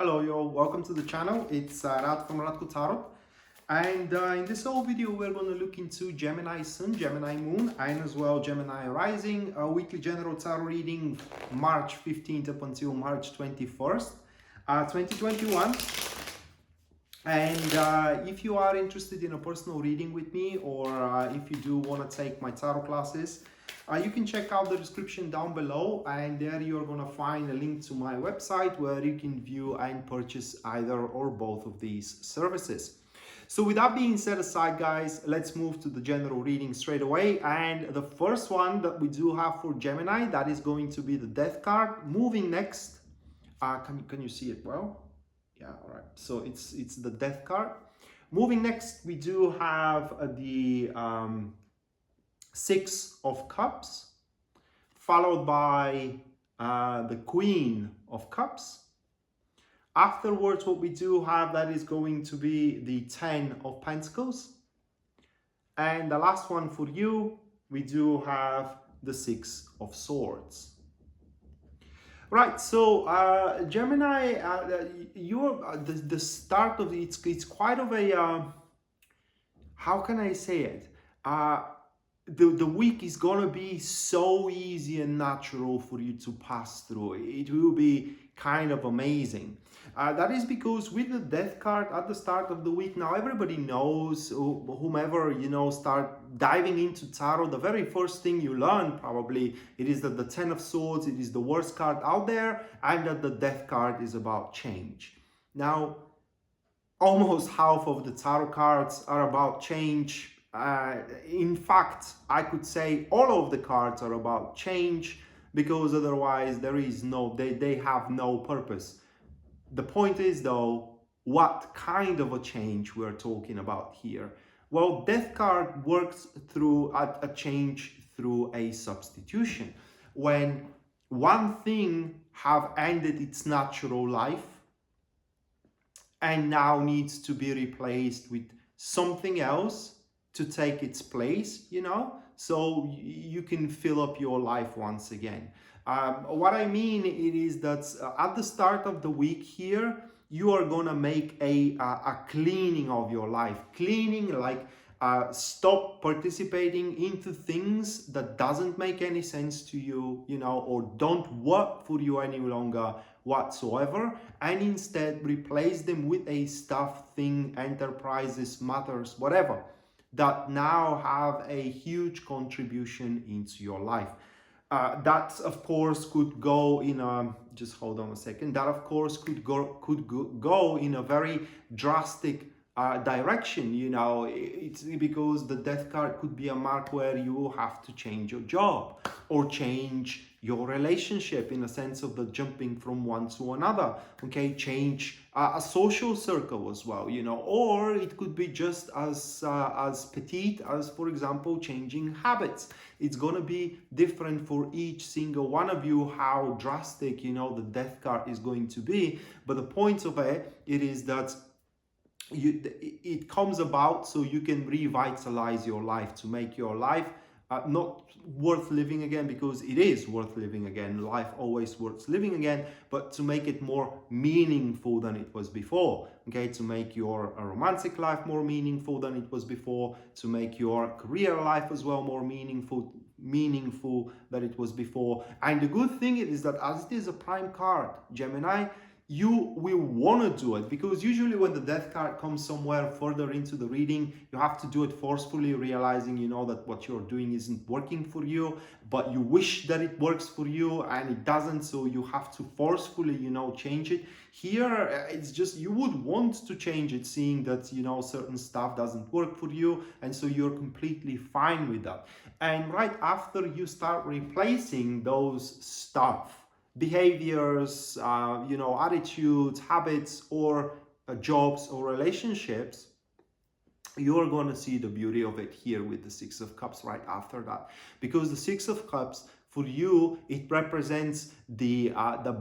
Hello, yo, welcome to the channel. It's Radko from Radko Tarot. And in this whole video, we're going to look into Gemini Sun, Gemini Moon, and as well Gemini Rising, a weekly general tarot reading March 15th up until March 21st, 2021. And if you are interested in a personal reading with me, or if you do want to take my tarot classes, you can check out the description down below, and there you're going to find a link to my website where you can view and purchase either or both of these services. So with that being set aside, guys, let's move to the general reading straight away. And the first one that we do have for Gemini, that is going to be the Death card. Moving next, can you see it well? Yeah, all right. So it's the Death card. Moving next, we do have the Six of Cups, followed by the Queen of Cups. Afterwards, what we do have, that is going to be the Ten of Pentacles. And the last one for you, we do have the Six of Swords. Right, so Gemini, the start of it's quite of a, how can I say it? The week is gonna be so easy and natural for you to pass through. It will be kind of amazing. That is because with the Death card at the start of the week, now everybody knows, whomever, you know, start diving into tarot, the very first thing you learn probably, it is that the Ten of Swords, it is the worst card out there, and that the Death card is about change. Now, almost half of the tarot cards are about change. In fact, I could say all of the cards are about change, because otherwise there is no, they have no purpose. The point is though, what kind of a change we're talking about here? Well, Death card works through a change through a substitution. When one thing have ended its natural life and now needs to be replaced with something else to take its place, you know, so you can fill up your life once again. What I mean it is that at the start of the week here, you are gonna make a cleaning of your life. Cleaning, like stop participating into things that doesn't make any sense to you, you know, or don't work for you any longer whatsoever, and instead replace them with a stuff, thing, enterprises, matters, whatever, that now have a huge contribution into your life. That of course could go in a, just hold on a second, that of course could go in a very drastic direction, you know. It's because the Death card could be a mark where you have to change your job or change your relationship, in a sense of the jumping from one to another, okay, change a social circle as well, you know, or it could be just as petite as, for example, changing habits. It's gonna be different for each single one of you how drastic, you know, the Death card is going to be. But the point of it is that it comes about so you can revitalize your life, to make your life not worth living again, because it is worth living again. Life always worth living again, but to make it more meaningful than it was before. Okay, to make your romantic life more meaningful than it was before, to make your career life as well more meaningful than it was before. And the good thing is that as it is a prime card, Gemini, you will want to do it, because usually when the Death card comes somewhere further into the reading, you have to do it forcefully, realizing, you know, that what you're doing isn't working for you, but you wish that it works for you and it doesn't, so you have to forcefully, you know, change it. Here it's just, you would want to change it, seeing that, you know, certain stuff doesn't work for you, and so you're completely fine with that. And right after you start replacing those stuff, behaviors, you know, attitudes, habits, or jobs or relationships, you're going to see the beauty of it here with the Six of Cups right after that. Because the Six of Cups, for you, it represents the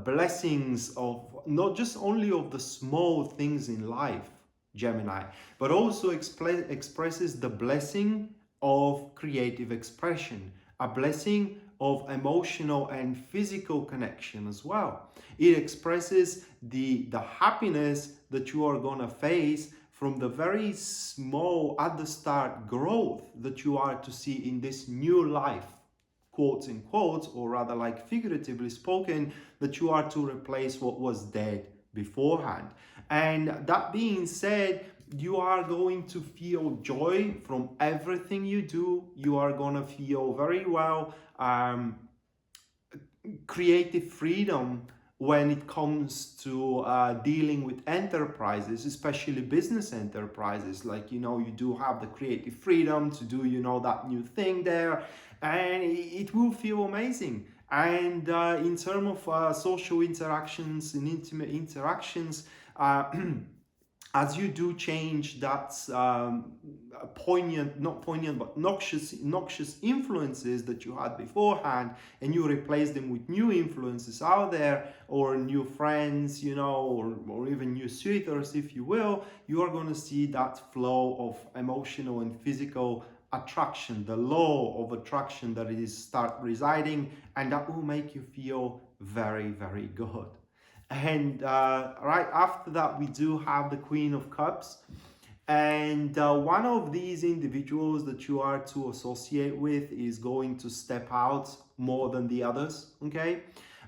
blessings of not just only of the small things in life, Gemini, but also expresses the blessing of creative expression, a blessing of emotional and physical connection as well. It expresses the happiness that you are going to face from the very small at the start growth that you are to see in this new life, quotes in quotes, or rather like figuratively spoken, that you are to replace what was dead beforehand. And that being said, you are going to feel joy from everything you do. You are going to feel very well creative freedom when it comes to dealing with enterprises, especially business enterprises. Like, you know, you do have the creative freedom to do, you know, that new thing there, and it will feel amazing. And in terms of social interactions and intimate interactions, as you do change that poignant, not poignant, but noxious influences that you had beforehand, and you replace them with new influences out there, or new friends, you know, or even new suitors, if you will, you are going to see that flow of emotional and physical attraction, the law of attraction that is start residing, and that will make you feel very, very good. And right after that, we do have the Queen of Cups. And one of these individuals that you are to associate with is going to step out more than the others, okay?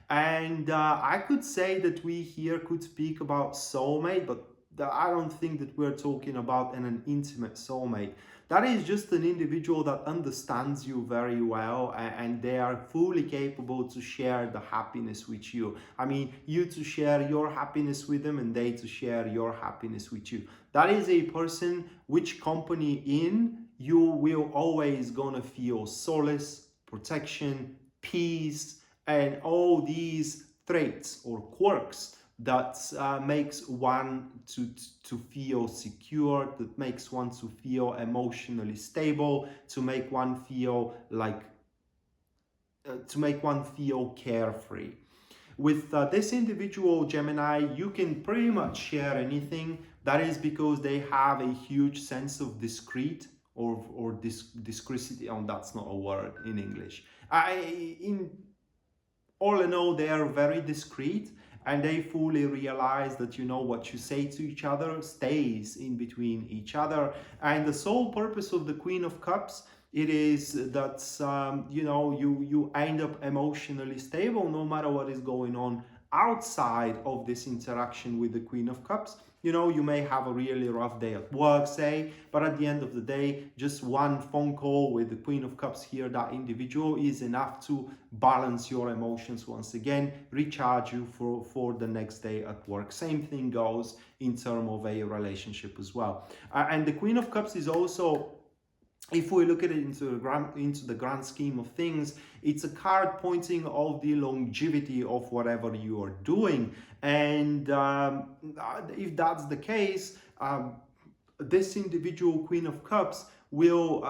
And I could say that we here could speak about soulmate, but I don't think that we're talking about an intimate soulmate. That is just an individual that understands you very well, and they are fully capable to share the happiness with you. I mean, you to share your happiness with them, and they to share your happiness with you. That is a person which company in you will always gonna feel solace, protection, peace, and all these traits or quirks that makes one to feel secure, that makes one to feel emotionally stable, to make one feel like to make one feel carefree. With this individual Gemini, you can pretty much share anything. That is because they have a huge sense of discreet or discrecy. Oh, that's not a word in English. All in all, they are very discreet, and they fully realize that, you know, what you say to each other stays in between each other. And the sole purpose of the Queen of Cups, it is that you know, you end up emotionally stable no matter what is going on outside of this interaction with the Queen of Cups. You know, you may have a really rough day at work, say, but at the end of the day, just one phone call with the Queen of Cups here, that individual, is enough to balance your emotions once again, recharge you for the next day at work. Same thing goes in terms of a relationship as well. And the Queen of Cups is also, if we look at it into the grand scheme of things, it's a card pointing of the longevity of whatever you are doing. And if that's the case, this individual Queen of Cups will,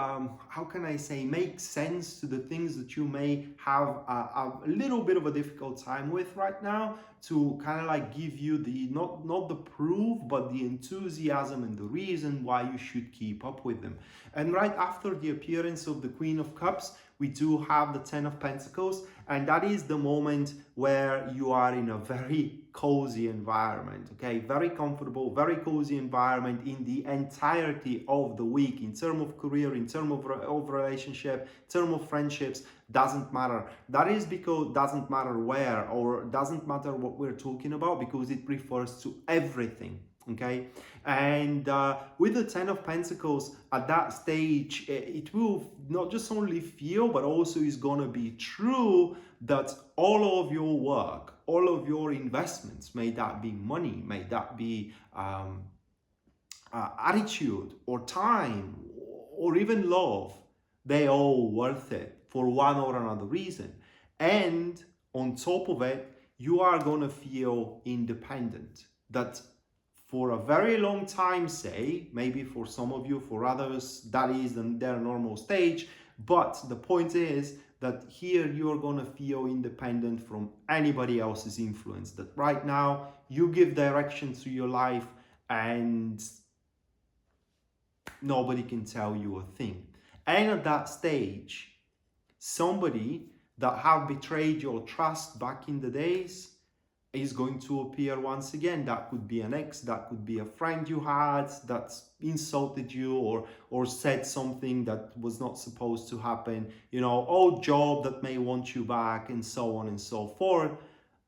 how can I say, make sense to the things that you may have a little bit of a difficult time with right now, to kind of like give you the, not the proof, but the enthusiasm and the reason why you should keep up with them. And right after the appearance of the Queen of Cups, we do have the Ten of Pentacles, and that is the moment where you are in a very cozy environment, okay? Very comfortable, very cozy environment in the entirety of the week, in terms of career, in terms of relationship, in terms of friendships, doesn't matter. That is because doesn't matter where, or doesn't matter what we're talking about, because it refers to everything. Okay, and with the Ten of Pentacles at that stage, it will not just only feel, but also is going to be true that all of your work, all of your investments, may that be money, may that be attitude or time or even love, they all worth it for one or another reason. And on top of it, you are going to feel independent. That for a very long time, say, maybe for some of you, for others, that is their normal stage. But the point is that here you're going to feel independent from anybody else's influence. That right now you give direction to your life and nobody can tell you a thing. And at that stage, somebody that have betrayed your trust back in the days is going to appear once again. That could be an ex, that could be a friend you had that's insulted you or said something that was not supposed to happen, you know, old job that may want you back, and so on and so forth.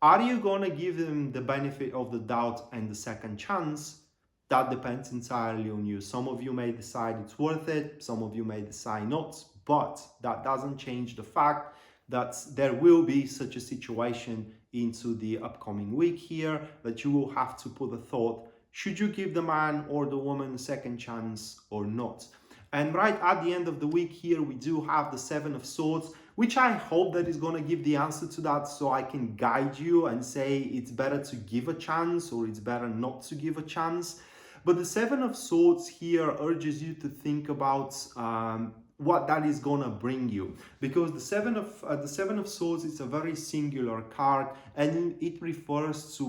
Are you going to give them the benefit of the doubt and the second chance? That depends entirely on you. Some of you may decide it's worth it, some of you may decide not, but that doesn't change the fact that there will be such a situation into the upcoming week here, that you will have to put a thought, should you give the man or the woman a second chance or not? And right at the end of the week here, we do have the Seven of Swords, which I hope that is going to give the answer to that, so I can guide you and say it's better to give a chance or it's better not to give a chance. But the Seven of Swords here urges you to think about what that is gonna bring you, because the Seven of Swords is a very singular card, and it refers to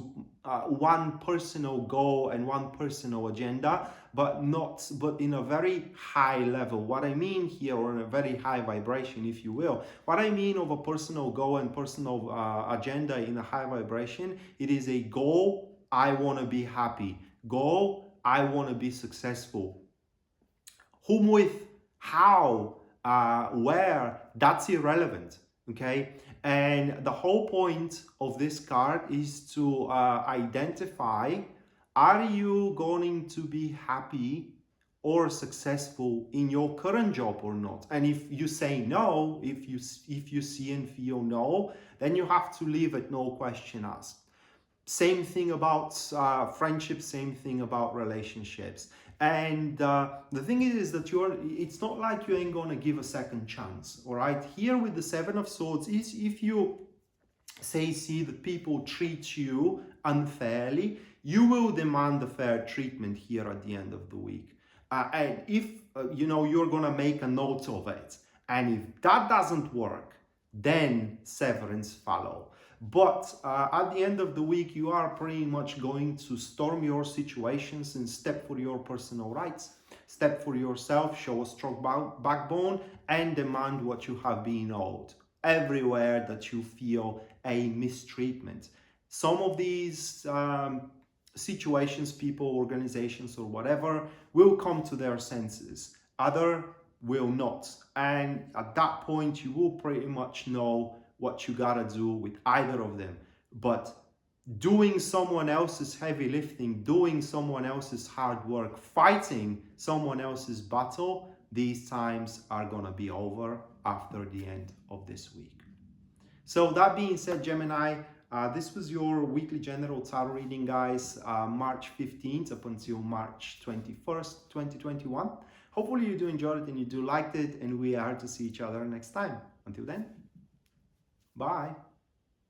one personal goal and one personal agenda, but in a very high level. What I mean here, or in a very high vibration, if you will, what I mean of a personal goal and personal agenda in a high vibration, it is a goal, I want to be happy, goal, I want to be successful. Whom with, how, where, that's irrelevant, okay? And the whole point of this card is to identify, are you going to be happy or successful in your current job or not? And if you say no, if you see and feel no, then you have to leave it, no question asked. Same thing about friendships, same thing about relationships. And the thing is that it's not like you ain't gonna give a second chance, all right? Here with the Seven of Swords is, if you see that people treat you unfairly, you will demand a fair treatment here at the end of the week. And if you're gonna make a note of it, and if that doesn't work, then severance follow. But at the end of the week, you are pretty much going to storm your situations and step for your personal rights, step for yourself, show a strong backbone, and demand what you have been owed everywhere that you feel a mistreatment. Some of these situations, people, organizations, or whatever, will come to their senses. Other will not. And at that point, you will pretty much know what you gotta do with either of them. But doing someone else's heavy lifting, doing someone else's hard work, fighting someone else's battle, these times are gonna be over after the end of this week. So that being said, Gemini, this was your weekly general tarot reading, guys, March 15th up until March 21st, 2021. Hopefully you do enjoy it and you do like it, and we are to see each other next time. Until then, bye.